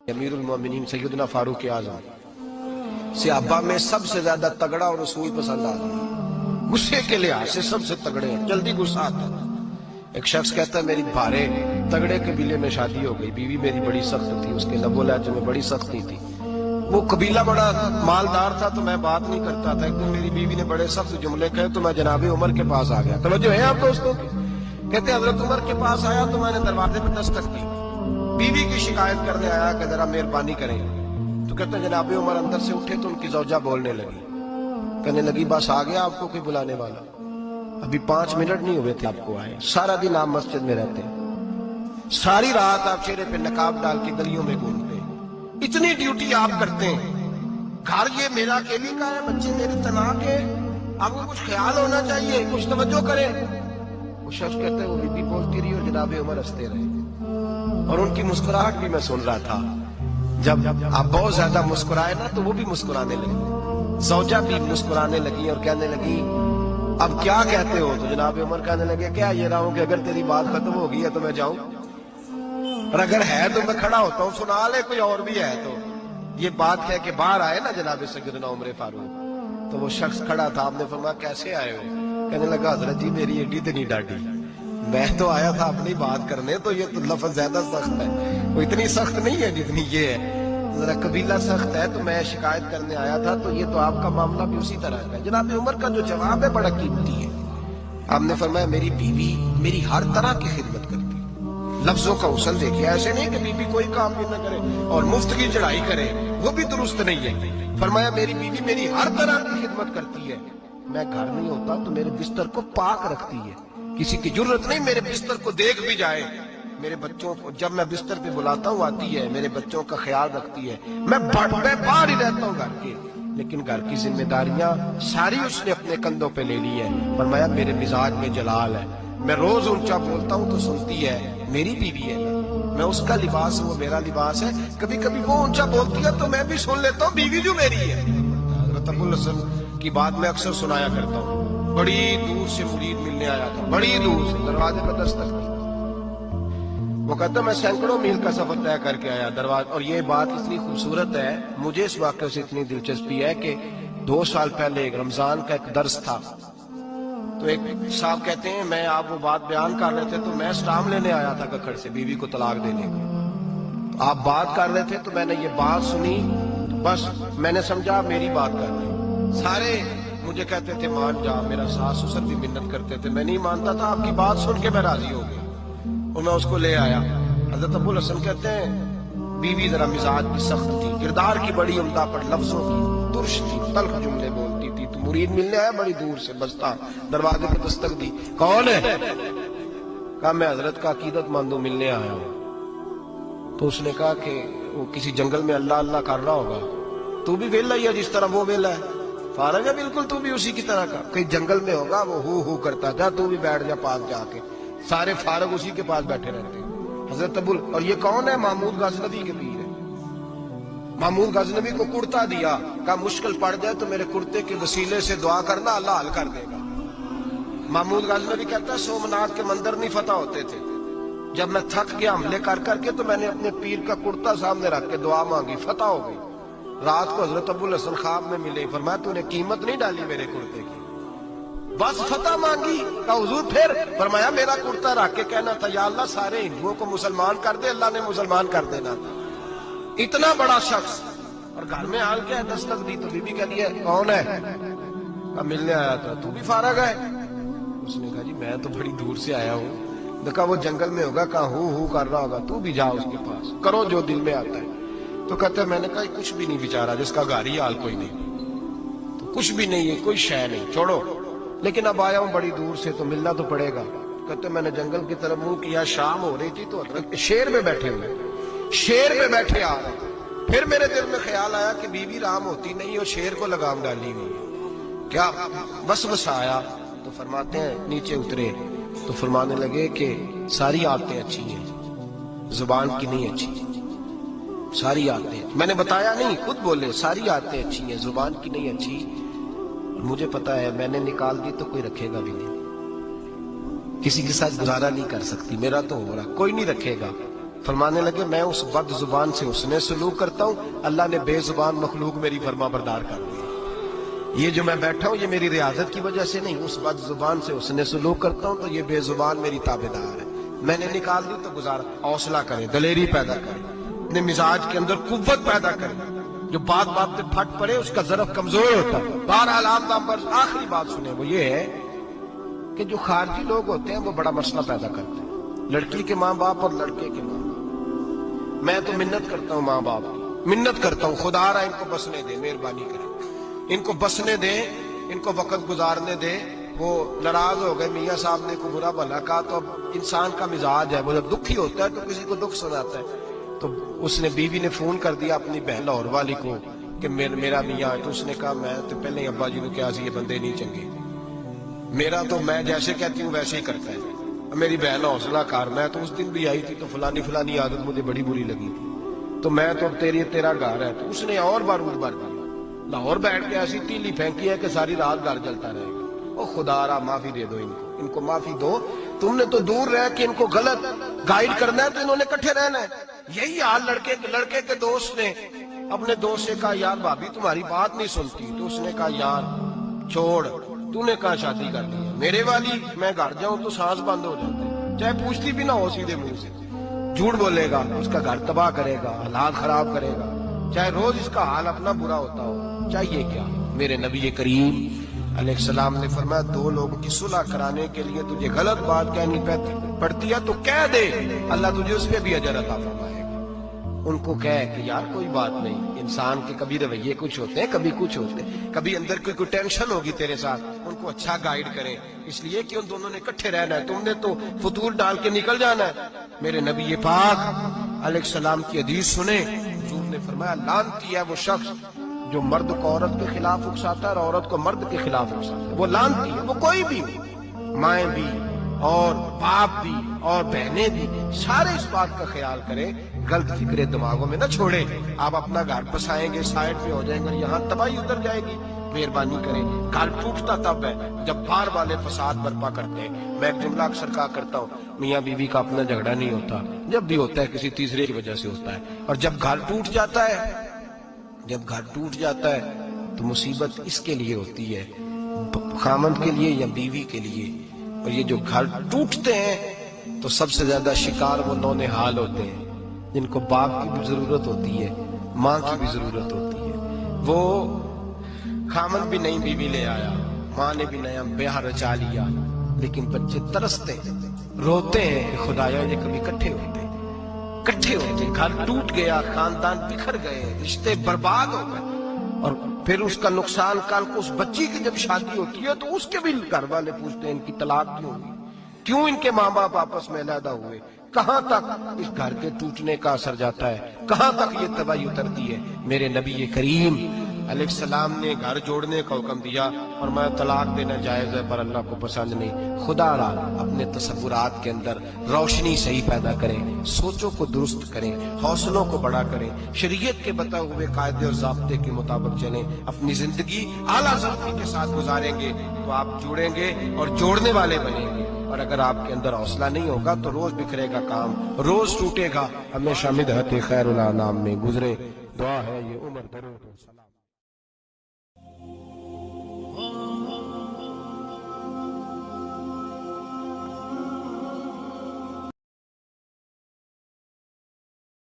अमीर उल मोमिनीन सैयदना फारूक आज़म सहाबा में सबसे ज्यादा तगड़ा और रसूल पसंद आदमी, गुस्से के लिहाज से सबसे तगड़े हैं, जल्दी गुस्सा आता है। एक शख्स कहता है मेरी भारे तगड़े कबीले में शादी हो गई, बीवी मेरी बड़ी सख्त थी, उसके लबो लहजे में बड़ी सख्ती थी। वो कबीला बड़ा मालदार था तो मैं बात नहीं करता था। एक दिन मेरी बीवी ने बड़े सख्त जुमले कहे तो मैं जनाबे उमर के पास आ गया। तवज्जो है आप दोस्तों की? कहते हजरत उमर के पास आया तो मैंने दरवाजे पर दस्तक दी, बीवी की शिकायत करने आया कि जरा मेहरबानी करें। तो कहते जनाबे उमर अंदर से उठे तो उनकी जौजा बोलने लगी, कहने लगी बस आ गया आपको कोई बुलाने वाला, अभी 5 मिनट नहीं हुए थे आपको आए, सारा दिन आप मस्जिद में रहते, सारी रात आप चेहरे पे नकाब डाल के गलियों में घूमते, इतनी ड्यूटी आप करते हैं, घर ये मेरा अकेली का है, बच्चे मेरे तलाक है, आपको कुछ ख्याल होना चाहिए, कुछ तवज्जो करें। वो शख्स कहते हैं वो बीबी बोलती रही और जनाबे उमर हंसते रहे और उनकी मुस्कुराहट भी मैं सुन रहा था। जब आप बहुत ज्यादा मुस्कुराए ना तो वो भी मुस्कुराने लगे, सौजा भी मुस्कुराने लगी और कहने लगी अब क्या कहते हो? तो जनाब उमर कहने लगे क्या ये रहा हूं कि अगर तेरी बात खत्म हो गई है तो मैं जाऊं, और अगर है तो मैं खड़ा होता हूं, सुना ले कोई और भी है तो। ये बात कह के बाहर आए ना जनाब सैयदना उमर फारूक, तो वो शख्स खड़ा था, आपने फरमाया कैसे आए हो? कहने लगा हजरत जी मेरी एडी तो नहीं डाटी, मैं तो आया था अपनी बात करने, तो ये तो लफ्ज ज्यादा सख्त है, वो इतनी सख्त नहीं है जितनी ये है, जरा कबीला सख्त है तो मैं शिकायत करने आया था, तो ये तो आपका मामला भी उसी तरह का है। जनाब उमर का जो जवाब है बड़ा कीमती है। आपने फरमाया मेरी बीवी मेरी हर तरह की खिदमत करती है, लफ्जों का हुस्न देखिए, ऐसे नहीं कि बीवी कोई काम भी न करे और मुफ्त की चढ़ाई करे, वो भी दुरुस्त नहीं है। फरमाया मेरी बीवी मेरी हर तरह की खिदमत करती है, मैं घर नहीं होता तो मेरे बिस्तर को पाक रखती है, किसी की जरूरत नहीं मेरे बिस्तर को देख भी जाए, मेरे बच्चों को जब मैं बिस्तर पे बुलाता हूँ आती है, मेरे बच्चों का ख्याल रखती है, मैं बाहर ही रहता हूँ घर के, लेकिन घर की जिम्मेदारियां सारी उसने अपने कंधों पे ले ली है। फरमाया मेरे मिजाज में जलाल है, मैं रोज ऊंचा बोलता हूँ तो सुनती है, मेरी बीवी है, मैं उसका लिबास वो मेरा लिबास है, कभी कभी वो ऊंचा बोलती है तो मैं भी सुन लेता हूँ, बीवी जो मेरी है। हज़रत अबुल हसन की बात मैं अक्सर सुनाया करता हूँ, बड़ी दूर से मुरीद मिलने आया था, बड़ी दूर से, दरवाजे पर दस्तक दी, वो कहता मैं सैकड़ों मील का सफर तय करके आया दरवाजा। और ये बात इतनी खूबसूरत है, मुझे इस वाक़े से इतनी दिलचस्पी है कि 2 साल पहले एक रमजान का एक दर्स था, तो एक साहब कहते हैं मैं आप वो बात बयान कर रहे थे तो मैं स्टाम लेने आया था कखड़ से बीवी को तलाक देने की, आप बात कर रहे थे तो मैंने ये बात सुनी, बस मैंने समझा मेरी बात कर रहे, सारे मुझे कहते थे मान जा, मेरा सास ससुर भी मिन्नत करते थे, मैं नहीं मानता था, आपकी बात सुन के मैं राजी हो गया और मैं उसको ले आया। हज़रत अबुल हसन कहते हैं बीवी जरा मिजाज की सख्त थी, किरदार की बड़ी उम्दा पर लफ्जों की तुर्श थी, तल्ख जुमले बोलती थी, तो मुरीद मिलने आया बड़ी दूर से, बस्ता दरवाजे पर दस्तक दी, कौन है? कहा मैं हजरत का अकीदतमंद हूं, मिलने आया हूं। तो उसने कहा कि वो किसी जंगल में अल्लाह अल्लाह कर रहा होगा, तू भी वेला ही है जिस तरह वो वेला है, फारग है बिल्कुल तू भी उसी की तरह का, कहीं जंगल में होगा वो हु करता, जा तू भी बैठ जा पास जाके, सारे फारग उसी के पास बैठे रहते हैं। हजरत अबुल, और ये कौन है? महमूद गजनवी के पीर है। महमूद गजनवी को कुर्ता दिया, कहा मुश्किल पड़ जाए तो मेरे कुर्ते के वसीले से दुआ करना, अल्लाह हल कर देगा। महमूद गजनवी कहता है सोमनाथ के मंदिर नहीं फतह होते थे, जब मैं थक गया हमले कर करके तो मैंने अपने पीर का कुर्ता सामने रख के दुआ मांगी, फतह हो गई। रात को हजरत अबुल हसन ख्वाब में मिले, फरमाया तूने कीमत नहीं डाली मेरे कुर्ते की, बस फतह मांगी। कहा हुजूर फिर? फरमाया मेरा कुर्ता रख के कहना था या अल्लाह सारे हिंदुओं को मुसलमान कर दे, अल्लाह ने मुसलमान कर देना। इतना बड़ा शख्स, और घर में हाल क्या है, दस्तक दी तो बीबी कह दिया कौन है? कहा मिलने आया था, तू भी फारग है? उसने कहा जी मैं तो बड़ी दूर से आया हूँ। देखा वो जंगल में होगा, कहा हु कर रहा होगा, तू भी जा उसके पास, करो जो दिल में आता है। तो कहते मैंने कहा कुछ भी नहीं बेचारा, जिसका घर ही हाल कोई नहीं, तो कुछ भी नहीं है, कोई शय नहीं, छोड़ो, लेकिन अब आया हूं बड़ी दूर से तो मिलना तो पड़ेगा। कहते मैंने जंगल की तरफ मुंह किया, शाम हो रही थी तो शेर में बैठे हुए, शेर में बैठे आ रहे, फिर मेरे दिल में ख्याल आया कि बीवी राम होती नहीं और शेर को लगाम डाली हुई है, क्या बस आया। तो फरमाते हैं नीचे उतरे तो फरमाने लगे कि सारी आदतें अच्छी हैं, जुबान की नहीं अच्छी, सारी आदतें, मैंने बताया नहीं, खुद बोले सारी आदतें अच्छी हैं, जुबान की नहीं अच्छी, और मुझे पता है मैंने निकाल दी तो कोई रखेगा भी नहीं, किसी के साथ गुजारा नहीं कर सकती, मेरा तो हो रहा, कोई नहीं रखेगा। فرمانے لگے میں اس بد زبان سے حسن سلوک کرتا ہوں، اللہ نے بے زبان مخلوق میری فرما بردار کر دی۔ یہ جو میں بیٹھا ہوں یہ میری ریاضت کی وجہ سے نہیں، اس بد زبان سے حسن سلوک کرتا ہوں تو یہ بے زبان میری تابعدار ہے، میں نے نکال دی تو گزارا۔ حوصلہ کریں، دلیری پیدا کریں، اپنے مزاج کے اندر قوت پیدا کریں، جو بات پہ پھٹ پڑے اس کا ضرب کمزور ہوتا ہے۔ بہرحال آپ نمبر آخری بات سنیں، وہ یہ ہے کہ جو خارجی لوگ ہوتے ہیں وہ بڑا مسئلہ پیدا کرتے ہیں، لڑکی کے ماں باپ اور لڑکے کے ماں باپ۔ میں تو منت کرتا ہوں ماں باپ کی، منت کرتا ہوں خدا را ان کو بسنے دے، مہربانی کریں، ان کو بسنے دے، ان کو وقت گزارنے دے۔ وہ ناراض ہو گئے، میاں صاحب نے کو برا بھلا کہا، تو اب انسان کا مزاج ہے، وہ جب دکھی ہوتا ہے تو کسی کو دکھ سناتا ہے۔ تو اس نے بیوی نے فون کر دیا اپنی بہن لاہور والی کو کہ میرا میاں ہے، تو اس نے کہا میں تو پہلے ہی ابا جی کو کیا یہ بندے نہیں چنگے، میرا تو میں جیسے کہتی ہوں ویسے ہی کرتا ہے، میری بہن حوصلہ کار، میں تو اس دن بھی آئی تھی تو فلانی عادت مجھے بڑی بری لگی تھی، تو میں تو تیرا گھر ہے۔ تو اس نے اور بارود بھر دیا، لاہور بیٹھ کے ایسی تیلی پھینکی ہے کہ ساری رات گھر جلتا رہے گا۔ او خدا را معافی دے دو ان کو معافی دو، تم نے تو دور رہ کے ان کو غلط گائیڈ کرنا ہے تو انہوں نے کٹھے رہنا ہے۔ یہی حال لڑکے کے دوست نے اپنے دوست سے کہا یار بھابی تمہاری بات نہیں سنتی، تو اس نے کہا یار چھوڑ، تو نے کہا شادی کر لی ہے میرے والی، میں گھر جاؤں تو سانس بند ہو جاتی ہے، چاہے پوچھتی بھی نہ ہو سیدھے منہ سے، جھوٹ بولے گا، اس کا گھر تباہ کرے گا، حالات خراب کرے گا، چاہے روز اس کا حال اپنا برا ہوتا ہو۔ چاہیے کیا؟ میرے نبی کریم علیہ السلام نے فرمایا دو لوگوں کی صلح کرانے کے لیے تجھے غلط بات کہنی پڑتی ہے تو کہہ دے، اللہ تجھے اس پہ بھی اجر عطا فرمائے گا۔ ان کو کہے کہ یار کوئی بات نہیں، انسان کے کبھی رویے کچھ ہوتے ہیں، کبھی کچھ ہوتے ہیں، کبھی اندر کوئی ٹینشن ہوگی تیرے ساتھ، ان کو اچھا گائیڈ کریں، اس لیے کہ ان دونوں نے اکٹھے رہنا ہے، تم نے تو فطور ڈال کے نکل جانا ہے۔ میرے نبی پاک علیہ السلام کی حدیث سنیں، حضور نے فرمایا لعنتی ہے وہ شخص جو مرد کو عورت کے خلاف اکساتا ہے اور عورت کو مرد کے خلاف اکساتا ہے، وہ لعنتی ہے، وہ کوئی بھی ہو، مائیں بھی اور باپ بھی اور بہنیں بھی، سارے اس بات کا خیال کریں، غلط فکریں دماغوں میں نہ چھوڑیں۔ آپ اپنا گھر بسائیں گے، سائڈ پہ ہو جائیں گے، یہاں تباہی اتر جائے گی۔ مہربانی کریں، گھر ٹوٹتا تب ہے جب باہر والے فساد برپا کرتے ہیں۔ میں ایک جملہ اکثر کہا کرتا ہوں، میاں بیوی کا اپنا جھگڑا نہیں ہوتا، جب بھی ہوتا ہے کسی تیسرے کی وجہ سے ہوتا ہے، اور جب گھر ٹوٹ جاتا ہے تو مصیبت اس کے لیے ہوتی ہے، خامند کے لیے یا بیوی کے لیے۔ اور یہ جو گھر ٹوٹتے ہیں تو سب سے زیادہ شکار وہ نونہال ہوتے ہیں جن کو باپ کی بھی ضرورت ہوتی ہے، ماں کی بھی ضرورت ہوتی ہے۔ وہ خامند بھی نئی بیوی لے آیا، ماں نے بھی نیا بیاہ رچا لیا، لیکن بچے ترستے ہیں، روتے ہیں کہ خدایا یہ کبھی کٹھے ہوتے، گھر ٹوٹ گیا، خاندان بکھر گئے، رشتے برباد ہو گئے، اور پھر اس کا نقصان کل کو اس بچی کی جب شادی ہوتی ہے تو اس کے بھی گھر والے پوچھتے ہیں ان کی طلاق کیوں ہوئی، کیوں ان کے ماں باپ آپس میں علیحدہ ہوئے، کہاں تک اس گھر کے ٹوٹنے کا اثر جاتا ہے، کہاں تک یہ تباہی اترتی ہے۔ میرے نبی کریم علیہ السلام نے گھر جوڑنے کا حکم دیا، اور میں طلاق دینا جائز ہے پر اللہ کو پسند نہیں۔ خدا را اپنے تصورات کے اندر روشنی صحیح پیدا کریں، سوچوں کو درست کریں، حوصلوں کو بڑا کریں، شریعت کے بتائے ہوئے قاعدے اور ضابطے کے مطابق چلیں، اپنی زندگی اعلیٰ ذوق کے ساتھ گزاریں گے تو آپ جڑیں گے اور جوڑنے والے بنیں گے۔ اور اگر آپ کے اندر حوصلہ نہیں ہوگا تو روز بکھرے گا کام، روز ٹوٹے گا۔ ہمیشہ مدحت خیر الانام میں گزرے، دعا ہے یہ